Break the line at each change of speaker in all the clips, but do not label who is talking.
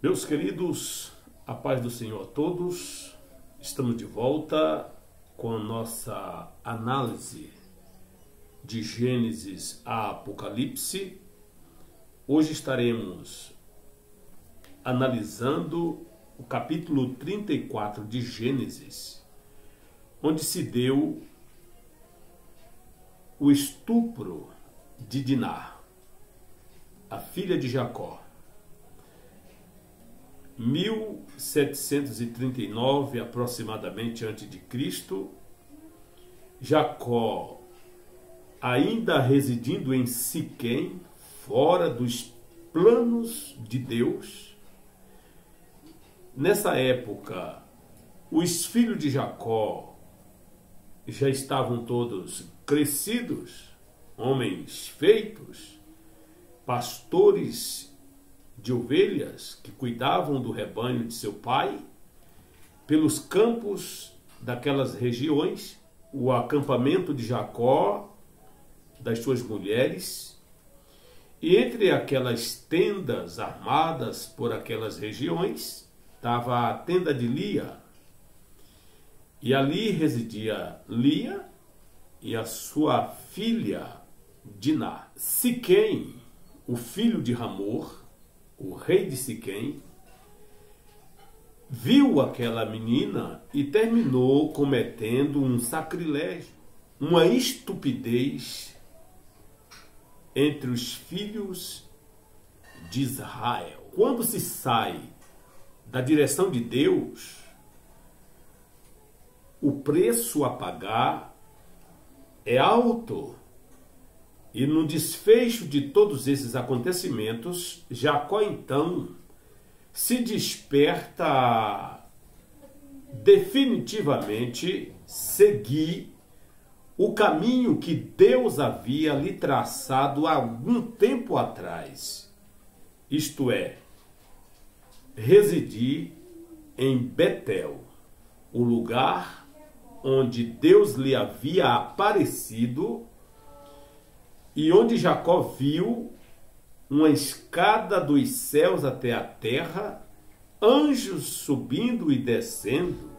Meus queridos, a paz do Senhor a todos. Estamos de volta com a nossa análise de Gênesis a Apocalipse. Hoje estaremos analisando o capítulo 34 de Gênesis, onde se deu o estupro de Diná, a filha de Jacó. 1739 aproximadamente antes de Cristo, Jacó, ainda residindo em Siquém, fora dos planos de Deus. Nessa época, os filhos de Jacó já estavam todos crescidos, homens feitos, pastores de ovelhas que cuidavam do rebanho de seu pai, pelos campos daquelas regiões, o acampamento de Jacó, das suas mulheres, e entre aquelas tendas armadas por aquelas regiões, estava a tenda de Lia, e ali residia Lia e a sua filha Diná. Siquém, o filho de Hamor, o rei de Siquém, viu aquela menina e terminou cometendo um sacrilégio, uma estupidez entre os filhos de Israel. Quando se sai da direção de Deus, o preço a pagar é alto. E no desfecho de todos esses acontecimentos, Jacó então se desperta a definitivamente seguir o caminho que Deus havia lhe traçado há algum tempo atrás. Isto é, residir em Betel, o lugar onde Deus lhe havia aparecido e onde Jacó viu uma escada dos céus até a terra, anjos subindo e descendo,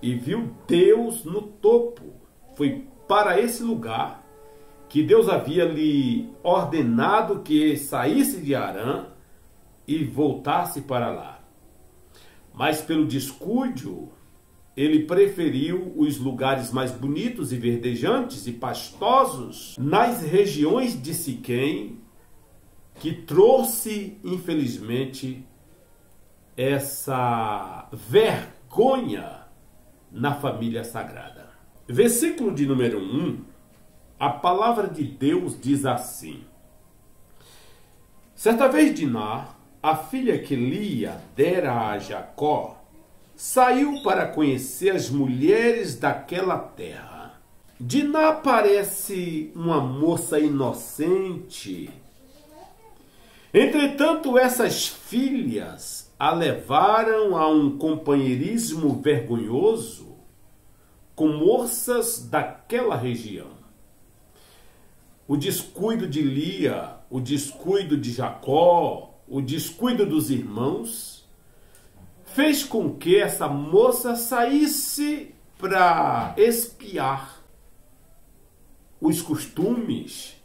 e viu Deus no topo. Foi para esse lugar que Deus havia lhe ordenado que saísse de Harã e voltasse para lá. Mas pelo descuido, ele preferiu os lugares mais bonitos e verdejantes e pastosos nas regiões de Siquém, que trouxe, infelizmente, essa vergonha na família sagrada. Versículo de número 1, a palavra de Deus diz assim: certa vez Diná, a filha que Lia dera a Jacó, saiu para conhecer as mulheres daquela terra. Diná parece uma moça inocente. Entretanto, essas filhas a levaram a um companheirismo vergonhoso com moças daquela região. O descuido de Lia, o descuido de Jacó, o descuido dos irmãos fez com que essa moça saísse para espiar os costumes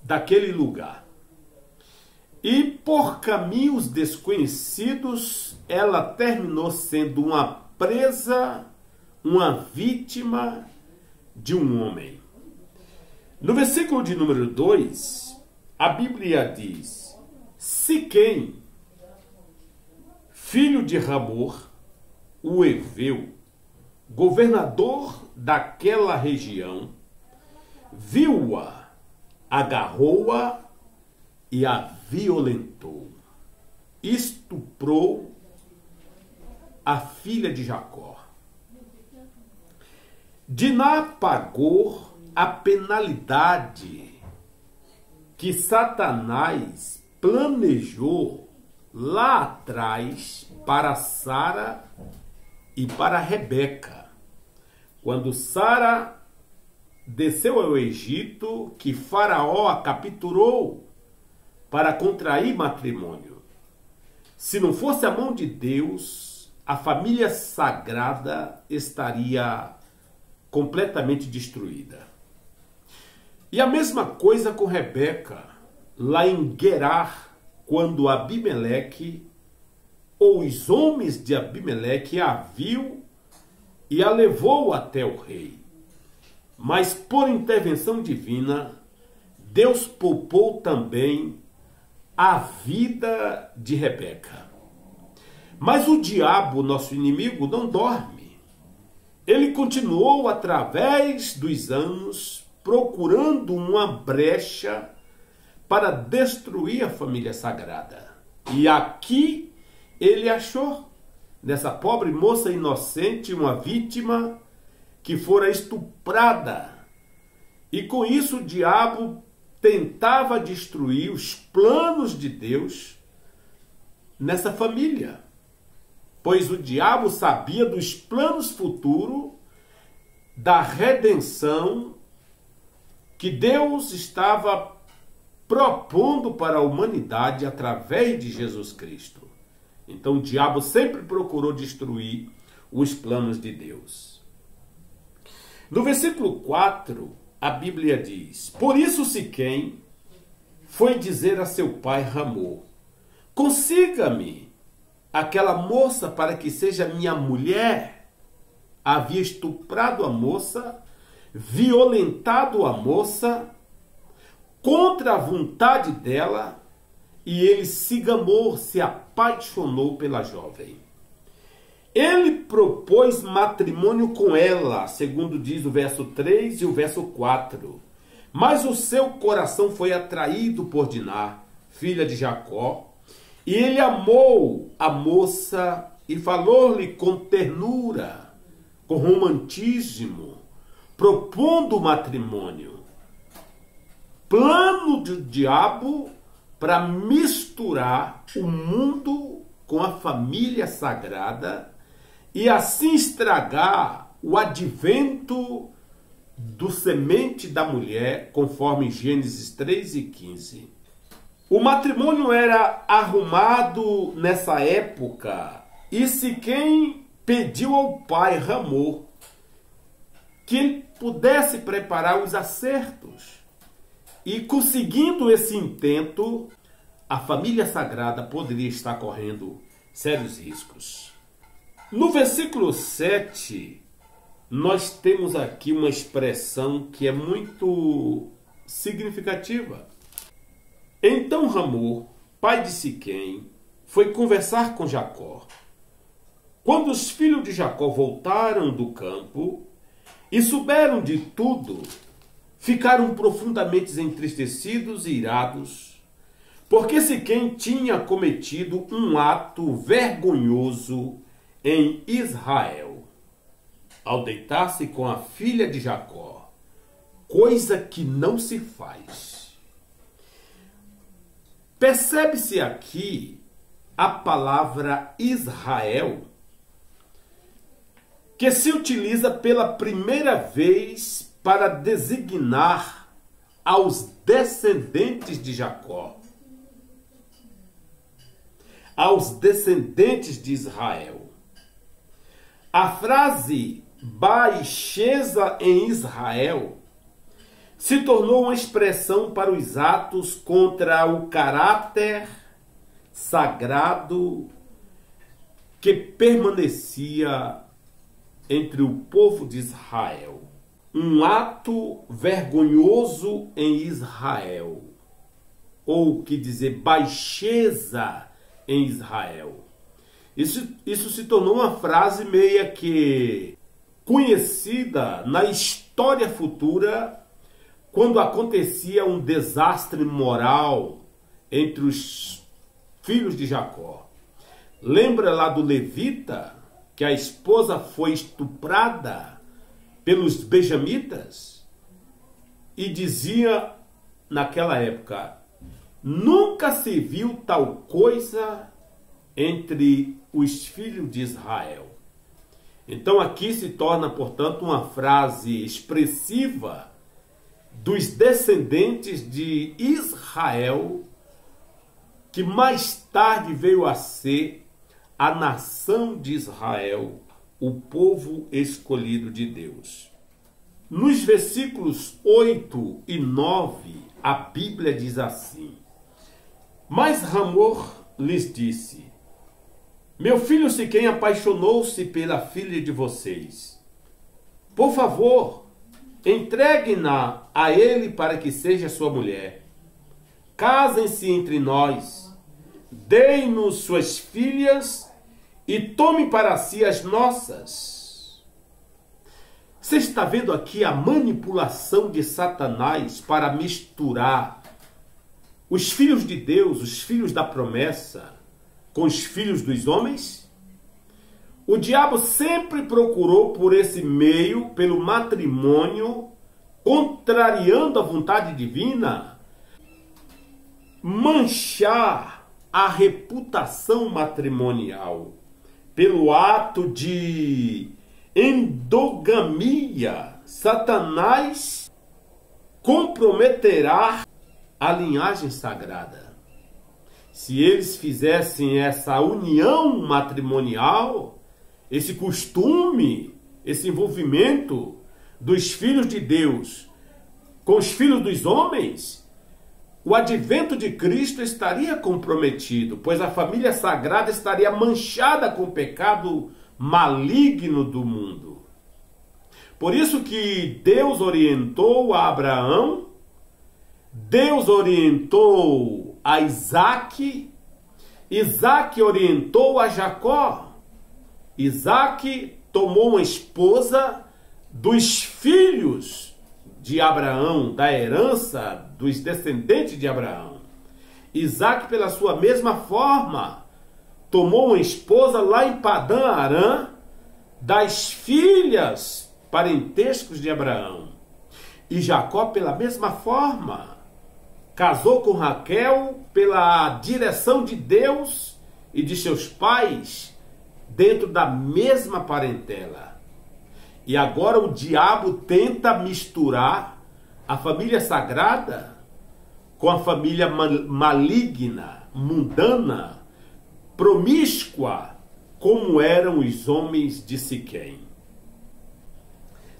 daquele lugar. E por caminhos desconhecidos, ela terminou sendo uma presa, uma vítima de um homem. No versículo de número 2, a Bíblia diz: Siquém, filho de Hamor, o heveu, governador daquela região, viu-a, agarrou-a e a violentou. Estuprou a filha de Jacó. Diná pagou a penalidade que Satanás planejou lá atrás para Sara e para Rebeca. Quando Sara desceu ao Egito, que Faraó a capturou para contrair matrimônio. se não fosse a mão de Deus, a família sagrada estaria completamente destruída. E a mesma coisa com Rebeca, lá em Gerar, quando Abimeleque, ou os homens de Abimeleque, a viu e a levou até o rei. Mas por intervenção divina, Deus poupou também a vida de Rebeca. Mas o diabo, nosso inimigo, não dorme. Ele continuou através dos anos procurando uma brecha para destruir a família sagrada. E aqui ele achou, nessa pobre moça inocente, uma vítima que fora estuprada. E com isso o diabo tentava destruir os planos de Deus nessa família. Pois o diabo sabia dos planos futuros da redenção que Deus estava propondo para a humanidade através de Jesus Cristo. Então o diabo sempre procurou destruir os planos de Deus. No versículo 4, a Bíblia diz: por isso Siquém foi dizer a seu pai Ramor: consiga-me aquela moça para que seja minha mulher. Havia estuprado a moça, violentado a moça contra a vontade dela, e ele se gamou, se apaixonou pela jovem. Ele propôs matrimônio com ela, segundo diz o verso 3 e o verso 4. Mas o seu coração foi atraído por Diná, filha de Jacó, e ele amou a moça e falou-lhe com ternura, com romantismo, propondo o matrimônio. Plano do diabo para misturar o mundo com a família sagrada e assim estragar o advento do semente da mulher, conforme Gênesis 3 e 15. O matrimônio era arrumado nessa época e Siquém pediu ao pai Ramor que ele pudesse preparar os acertos. E conseguindo esse intento, a família sagrada poderia estar correndo sérios riscos. No versículo 7, nós temos aqui uma expressão que é muito significativa. Então Ramor, pai de Siquém, foi conversar com Jacó. Quando os filhos de Jacó voltaram do campo e souberam de tudo, ficaram profundamente entristecidos e irados, porque Siquém tinha cometido um ato vergonhoso em Israel, ao deitar-se com a filha de Jacó, coisa que não se faz. Percebe-se aqui a palavra Israel, que se utiliza pela primeira vez para designar aos descendentes de Jacó, aos descendentes de Israel. A frase baixeza em Israel se tornou uma expressão para os atos contra o caráter sagrado que permanecia entre o povo de Israel. Um ato vergonhoso em Israel, ou que dizer baixeza em Israel. Isso se tornou uma frase meia que conhecida na história futura, quando acontecia um desastre moral entre os filhos de Jacó. Lembra lá do levita, que a esposa foi estuprada pelos benjamitas? E dizia naquela época: nunca se viu tal coisa entre os filhos de Israel. Então aqui se torna, portanto, uma frase expressiva dos descendentes de Israel que mais tarde veio a ser a nação de Israel, o povo escolhido de Deus. Nos versículos 8 e 9, a Bíblia diz assim: Mas Ramor lhes disse: Meu filho Siquém apaixonou-se pela filha de vocês. Por favor, entregue-na a ele para que seja sua mulher. Casem-se entre nós, deem-nos suas filhas e tomem para si as nossas. Você está vendo aqui a manipulação de Satanás para misturar os filhos de Deus, os filhos da promessa, com os filhos dos homens? O diabo sempre procurou por esse meio, pelo matrimônio, contrariando a vontade divina, manchar a reputação matrimonial pelo ato de endogamia. Satanás comprometerá a linhagem sagrada. Se eles fizessem essa união matrimonial, esse costume, esse envolvimento dos filhos de Deus com os filhos dos homens, o advento de Cristo estaria comprometido, pois a família sagrada estaria manchada com o pecado maligno do mundo. Por isso que Deus orientou a Abraão, Deus orientou a Isaac, Isaac orientou a Jacó. Isaac tomou uma esposa dos filhos de Abraão, da herança dos descendentes de Abraão. Isaac, pela sua mesma forma, tomou uma esposa lá em Padã Arã, das filhas parentescos de Abraão. E Jacó, pela mesma forma, casou com Raquel pela direção de Deus e de seus pais, dentro da mesma parentela. E agora o diabo tenta misturar a família sagrada com a família maligna, mundana, promíscua, como eram os homens de Siquém.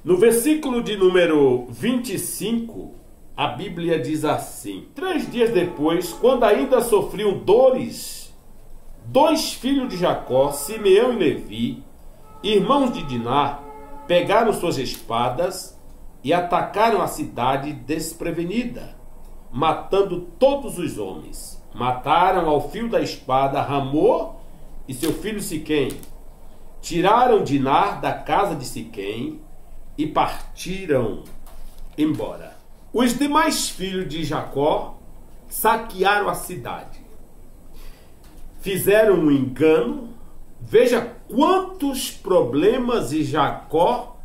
No versículo de número 25, a Bíblia diz assim: 3 dias depois, quando ainda sofriam dores, 2 filhos de Jacó, Simeão e Levi, irmãos de Diná, pegaram suas espadas e atacaram a cidade desprevenida, matando todos os homens. Mataram ao fio da espada Ramor e seu filho Siquém. Tiraram Diná da casa de Siquém e partiram embora. Os demais filhos de Jacó saquearam a cidade. Fizeram um engano. Veja quantos problemas Jacó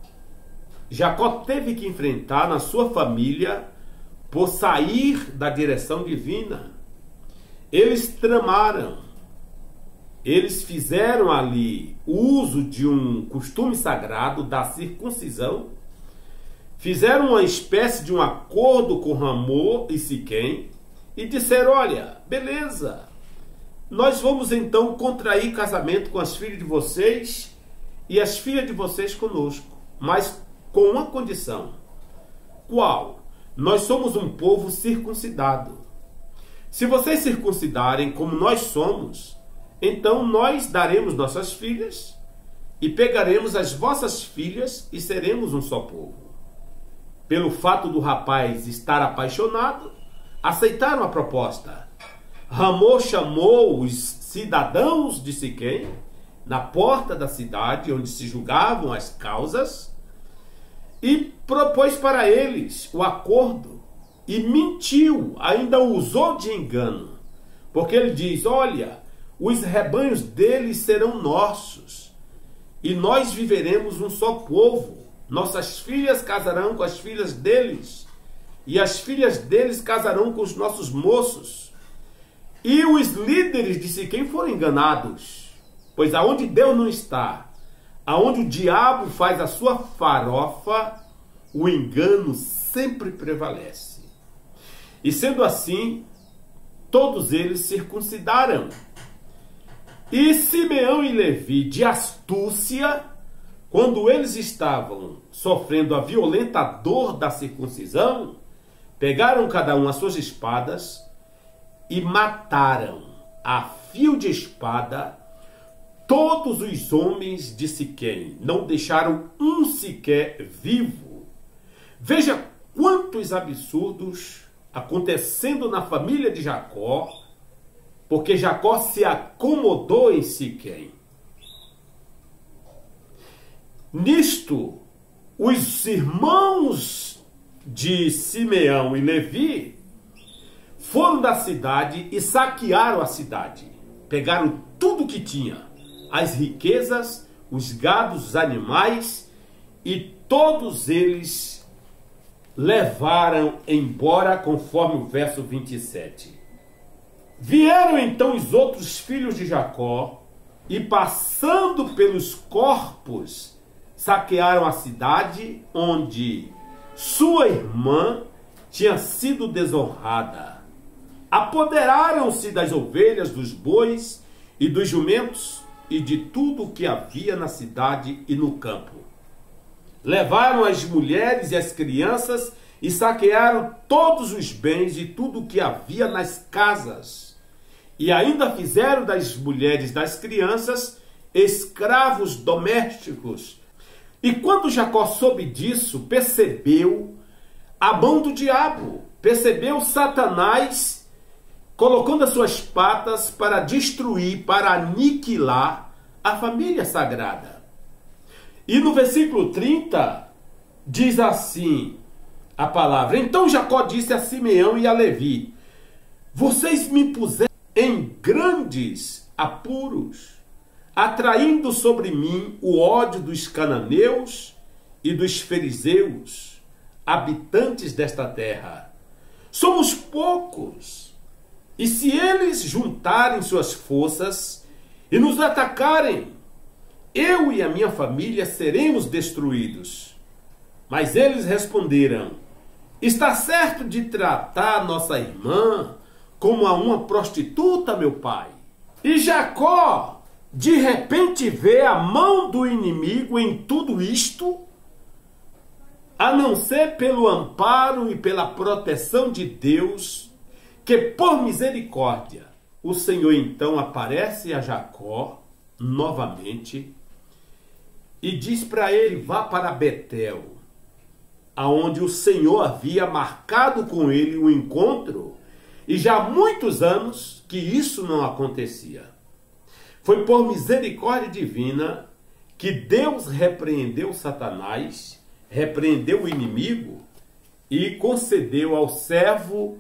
teve que enfrentar na sua família por sair da direção divina. Eles tramaram, eles fizeram ali uso de um costume sagrado da circuncisão, fizeram uma espécie de um acordo com Ramor e Siquém e disseram: olha, beleza, nós vamos então contrair casamento com as filhas de vocês e as filhas de vocês conosco, mas com uma condição. Qual? Nós somos um povo circuncidado. Se vocês circuncidarem como nós somos, então nós daremos nossas filhas e pegaremos as vossas filhas e seremos um só povo. Pelo fato do rapaz estar apaixonado, aceitaram a proposta. Ramor chamou os cidadãos de Siquém na porta da cidade onde se julgavam as causas e propôs para eles o acordo e mentiu, ainda usou de engano, porque ele diz: olha, os rebanhos deles serão nossos e nós viveremos um só povo. Nossas filhas casarão com as filhas deles e as filhas deles casarão com os nossos moços. E os líderes de Siquém foram enganados, pois aonde Deus não está, aonde o diabo faz a sua farofa, o engano sempre prevalece. E sendo assim, todos eles circuncidaram. E Simeão e Levi, de astúcia, quando eles estavam sofrendo a violenta dor da circuncisão, pegaram cada um as suas espadas e mataram a fio de espada todos os homens de Siquém. Não deixaram um sequer vivo. Veja quantos absurdos acontecendo na família de Jacó, porque Jacó se acomodou em Siquém. Nisto, os irmãos de Simeão e Levi foram da cidade e saquearam a cidade. Pegaram tudo que tinha, as riquezas, os gados, os animais, e todos eles levaram embora, conforme o verso 27. Vieram então os outros filhos de Jacó e, passando pelos corpos, saquearam a cidade onde sua irmã tinha sido desonrada. Apoderaram-se das ovelhas, dos bois e dos jumentos e de tudo o que havia na cidade e no campo. Levaram as mulheres e as crianças e saquearam todos os bens e tudo o que havia nas casas. E ainda fizeram das mulheres e das crianças escravos domésticos. E quando Jacó soube disso, percebeu a mão do diabo, percebeu Satanás colocando as suas patas para destruir, para aniquilar a família sagrada. E no versículo 30, diz assim a palavra: então Jacó disse a Simeão e a Levi: vocês me puseram em grandes apuros, atraindo sobre mim o ódio dos cananeus e dos fariseus, habitantes desta terra. Somos poucos, e se eles juntarem suas forças e nos atacarem, eu e a minha família seremos destruídos. Mas eles responderam: está certo de tratar nossa irmã como a uma prostituta, meu pai? E Jacó, de repente, vê a mão do inimigo em tudo isto, a não ser pelo amparo e pela proteção de Deus, que por misericórdia o Senhor então aparece a Jacó novamente e diz para ele: vá para Betel, aonde o Senhor havia marcado com ele um encontro, e já há muitos anos que isso não acontecia. Foi por misericórdia divina que Deus repreendeu Satanás, repreendeu o inimigo e concedeu ao servo,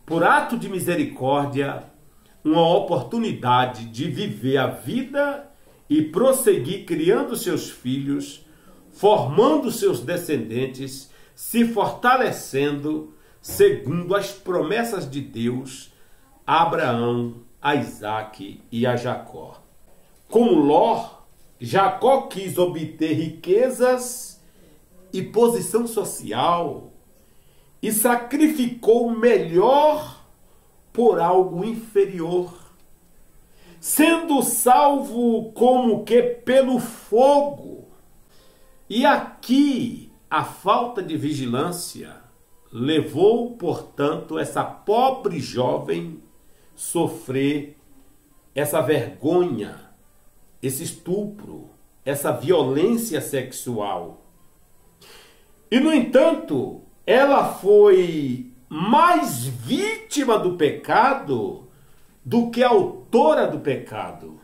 por ato de misericórdia, uma oportunidade de viver a vida e prosseguir criando seus filhos, formando seus descendentes, se fortalecendo segundo as promessas de Deus a Abraão, a Isaque e a Jacó. Com Ló, Jacó quis obter riquezas e posição social e sacrificou o melhor por algo inferior, sendo salvo como que pelo fogo. E aqui a falta de vigilância levou, portanto, essa pobre jovem sofrer essa vergonha, esse estupro, essa violência sexual. E, no entanto, ela foi mais vítima do pecado do que autora do pecado,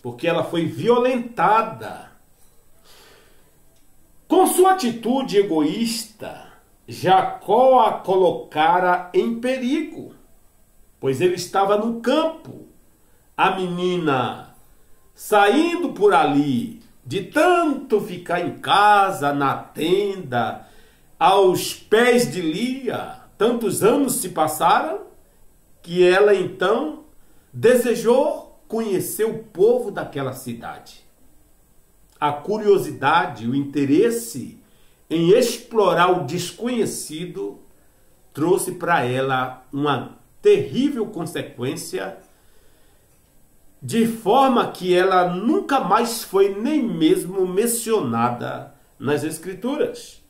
porque ela foi violentada. Com sua atitude egoísta, Jacó a colocara em perigo, pois ele estava no campo. A menina saindo por ali, de tanto ficar em casa, na tenda, aos pés de Lia, tantos anos se passaram, que ela então desejou conhecer o povo daquela cidade. A curiosidade, o interesse em explorar o desconhecido trouxe para ela uma terrível consequência, de forma que ela nunca mais foi nem mesmo mencionada nas Escrituras.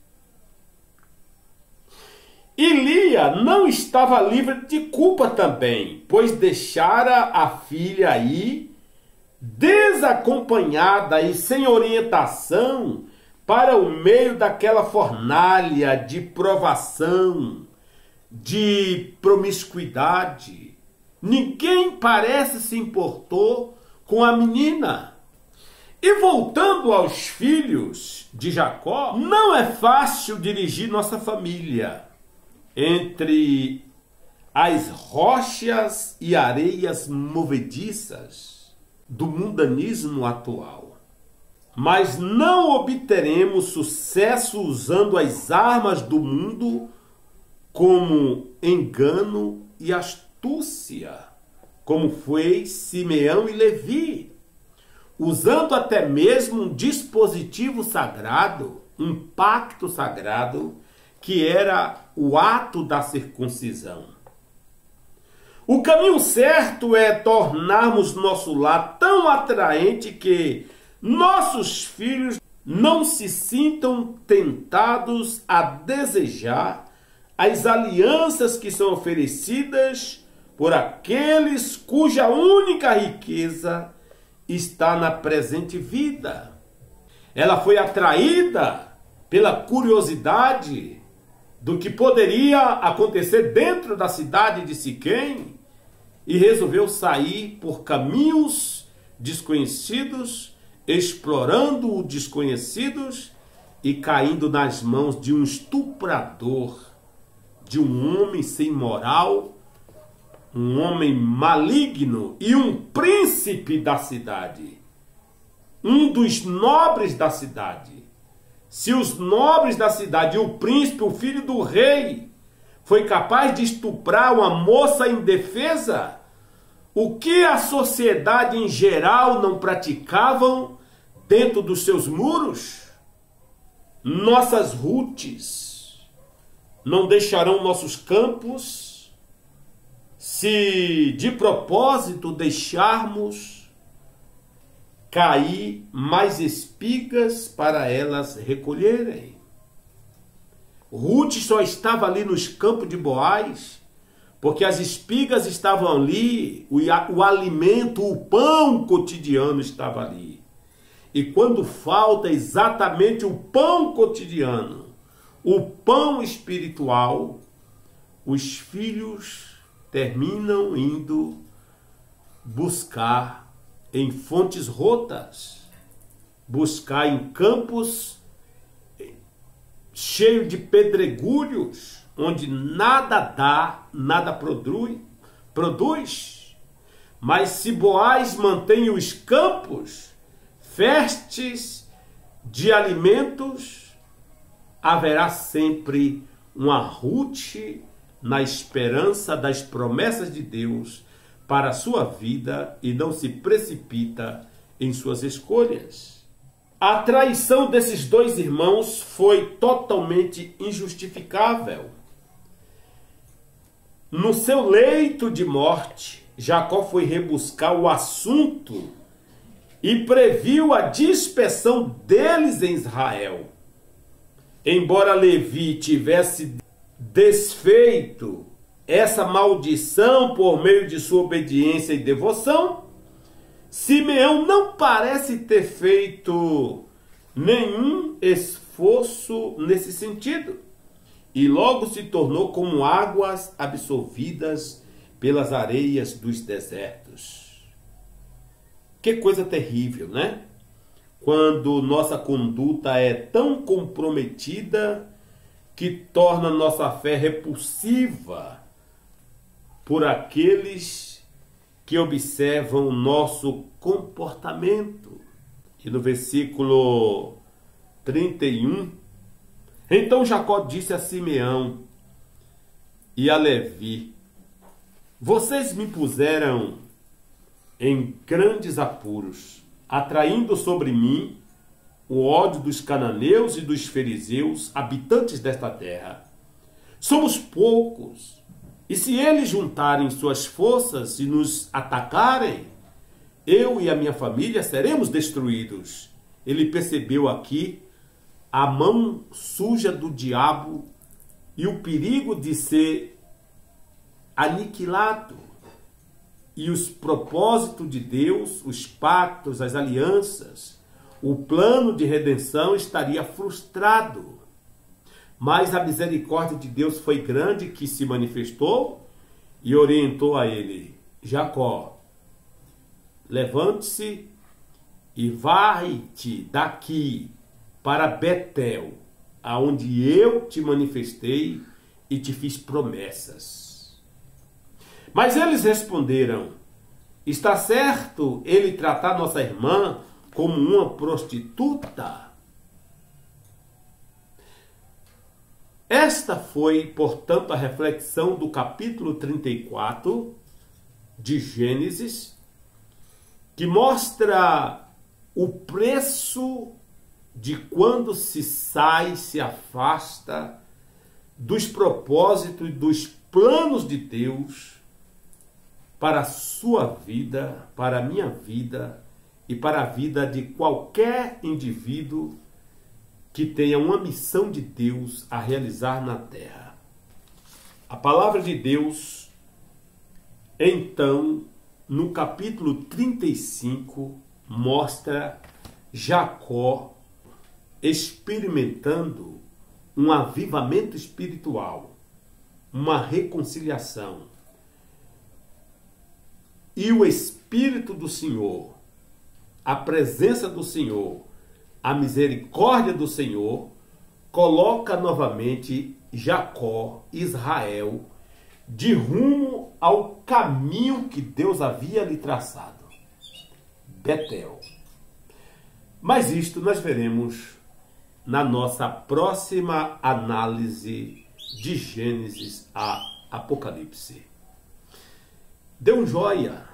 E Lia não estava livre de culpa também, pois deixara a filha ir desacompanhada e sem orientação para o meio daquela fornalha de provação, de promiscuidade. Ninguém parece se importou com a menina. E voltando aos filhos de Jacó, não é fácil dirigir nossa família entre as rochas e areias movediças do mundanismo atual. Mas não obteremos sucesso usando as armas do mundo como engano e astúcia, como foi Simeão e Levi, usando até mesmo um dispositivo sagrado, um pacto sagrado, que era o ato da circuncisão. O caminho certo é tornarmos nosso lar tão atraente que nossos filhos não se sintam tentados a desejar as alianças que são oferecidas por aqueles cuja única riqueza está na presente vida. Ela foi atraída pela curiosidade do que poderia acontecer dentro da cidade de Siquém e resolveu sair por caminhos desconhecidos, explorando o desconhecidos e caindo nas mãos de um estuprador, de um homem sem moral, um homem maligno e um príncipe da cidade, um dos nobres da cidade. Se os nobres da cidade e o príncipe, o filho do rei, foi capaz de estuprar uma moça indefesa, o que a sociedade em geral não praticavam dentro dos seus muros? Nossas Rutes não deixarão nossos campos se de propósito deixarmos cair mais espigas para elas recolherem. Ruth só estava ali nos campos de Boaz, porque as espigas estavam ali, o alimento, o pão cotidiano estava ali. E quando falta exatamente o pão cotidiano, o pão espiritual, os filhos terminam indo buscar em fontes rotas, buscar em campos cheios de pedregulhos, onde nada dá, nada produz. Mas se Boaz mantém os campos férteis de alimentos, haverá sempre uma Ruth na esperança das promessas de Deus para a sua vida e não se precipita em suas escolhas. A traição desses dois irmãos foi totalmente injustificável. No seu leito de morte, Jacó foi rebuscar o assunto e previu a dispersão deles em Israel. Embora Levi tivesse desfeito essa maldição por meio de sua obediência e devoção, Simeão não parece ter feito nenhum esforço nesse sentido e logo se tornou como águas absorvidas pelas areias dos desertos. Que coisa terrível, né? Quando nossa conduta é tão comprometida que torna nossa fé repulsiva por aqueles que observam o nosso comportamento. E no versículo 31, então Jacó disse a Simeão e a Levi: vocês me puseram em grandes apuros, atraindo sobre mim o ódio dos cananeus e dos fariseus, habitantes desta terra. Somos poucos, E se eles juntarem suas forças e nos atacarem, eu e a minha família seremos destruídos. Ele percebeu aqui a mão suja do diabo e o perigo de ser aniquilado. E os propósitos de Deus, os pactos, as alianças, o plano de redenção estaria frustrado. Mas a misericórdia de Deus foi grande, que se manifestou e orientou a ele: Jacó, levante-se e vai-te daqui para Betel, aonde eu te manifestei e te fiz promessas. Mas eles responderam: está certo ele tratar nossa irmã como uma prostituta? Esta foi, portanto, a reflexão do capítulo 34 de Gênesis, que mostra o preço de quando se sai, se afasta dos propósitos e dos planos de Deus para a sua vida, para a minha vida e para a vida de qualquer indivíduo que tenha uma missão de Deus a realizar na terra. A palavra de Deus, então, no capítulo 35, mostra Jacó experimentando um avivamento espiritual, uma reconciliação. E o Espírito do Senhor, a presença do Senhor, a misericórdia do Senhor, coloca novamente Jacó, Israel, de rumo ao caminho que Deus havia lhe traçado, Betel. Mas isto nós veremos na nossa próxima análise de Gênesis a Apocalipse. Dê um joia,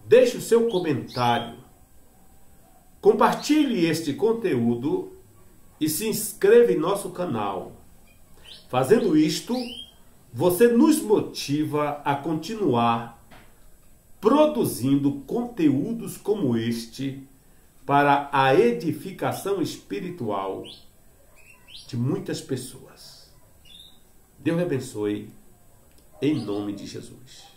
deixe o seu comentário, compartilhe este conteúdo e se inscreva em nosso canal. Fazendo isto, você nos motiva a continuar produzindo conteúdos como este para a edificação espiritual de muitas pessoas. Deus abençoe, em nome de Jesus.